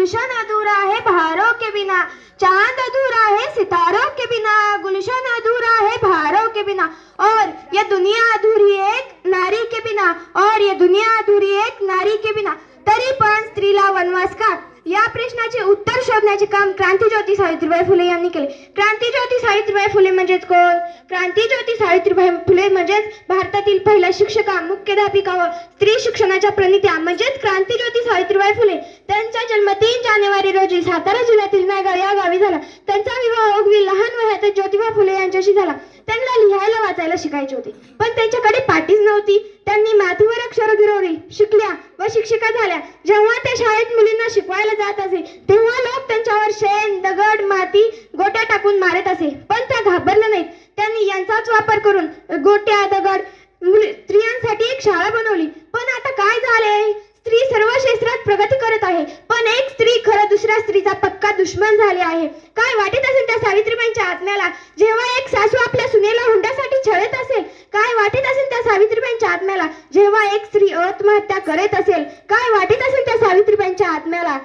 गुलशन अधूरा है बहारों के बिना, चांद अधूरा है सितारों के बिना, गुलशन अधूरा है बहारों के बिना, और ये दुनिया अधूरी है एक नारी के बिना, और ये दुनिया अधूरी है एक नारी के बिना, तरी पण स्त्रीला वनवास का. या प्रश्नाचे उत्तर शोधण्याचे काम क्रांतीज्योती सावित्रीबाई फुले यांनी केले. क्रांतीज्योती सावित्रीबाई फुले म्हणजेच कोण? क्रांतीज्योती सावित्रीबाई फुले म्हणजेच भारतातील पहिल्या शिक्षका, मुख्याध्यापिका व स्त्री शिक्षणाच्या प्रणेत्या म्हणजेच क्रांतीज्योती सावित्रीबाई फुले. त्यांचा जन्म 3 जानेवारी रोजी सातारा जिल्ह्यातील नायगाव या गावी झाला. त्यांचा विवाह अगदी लहान वयातच ज्योतिबा फुले यांच्याशी झाला. त्यांना लिहायला वाचायला शिकायचे होते, पण त्यांच्याकडे पाटीच नव्हती. त्यांनी माथीवर अक्षर गिरवली, शिकल्या व शिक्षिका झाल्या. जेव्हा ते शाळेत मुलींना शिकवायला जात असे तेव्हा लोक त्यांच्यावर शेण, दगड, माती, गोट्या टाकून मारत असे, पण त्या घाबरल्या नाहीत. त्यांनी यांचाच वापर करून गोट्या, दगड, स्त्रियांसाठी एक शाळा बनवली. पण आता काय झाले? स्त्री सर्व क्षेत्रात प्रगती करत आहे, पण एक स्त्री खरं दुसऱ्या स्त्रीचा पक्का दुश्मन झाली आहे. काय वाटत असेल त्या सावित्रीबाईंच्या आत्म्याला जेव्हा एक सासू आपल्या सुनेला हुंड्यासाठी छळत असेल? काय वाटत असेल त्या सावित्रीबाईंच्या आत्म्याला जेव्हा एक स्त्री आत्महत्या करत असेल? काय वाटत असेल त्या सावित्रीबाईंच्या आत्म्याला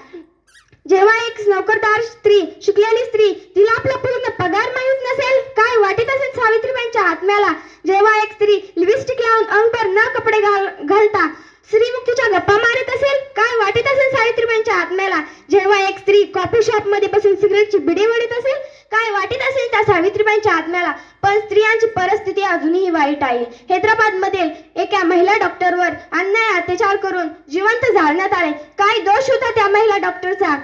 जेव्हा एक नोकरदार स्त्री, शिकलेली स्त्री, तिला आपला पूर्ण पगार माहीत नसेल? काय वाटत असेल सावित्रीबाईंच्या आत्म्याला जेव्हा एक स्त्री लिपस्टिक लावून अंगभर न कपडे घालता स्त्रीमुक्तीच्या गप्पा मारत असेल? काय वाटत असेल सावित्रीबाईंच्या आत्म्याला जेव्हा एक स्त्री कॉफी शॉप मध्ये बसून सिगरेटची बिडी वडीत असेल? काय वाटत असेल त्या सावित्रीबाईंच्या आत्म्याला? पण स्त्रियांची परिस्थिती अजूनही वाईट आहे. हैदराबाद मधील एका महिला डॉक्टरवर अन्याय अत्याचार करून जिवंत जाळण्यात आले. काय दोष होता त्या महिला डॉक्टरचा?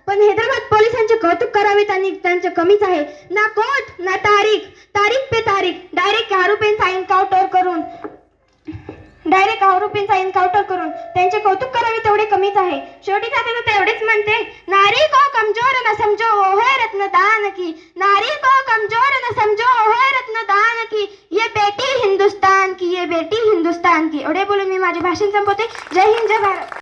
पण हैदराबाद पोलिसांचे कौतुक करावे त्यांचे कमीच आहे. ना कोर्ट ना तारीख पे तारीख, डायरेक्ट आरोपींचा एन्काउंटर करून त्यांचे कौतुक करावे तेवढे कमीच आहे. शेवटी खाते तर एवढेच म्हणते, नारी को कमजोर न समझो वो है रत्नदान की, नारी को कमजोर न समझो वो है रत्नदान की, ये बेटी हिंदुस्तान की, ये बेटी हिंदुस्तान की. एवढे बोलून मी माझे भाषण संपवते. जय हिंद, जय भारत.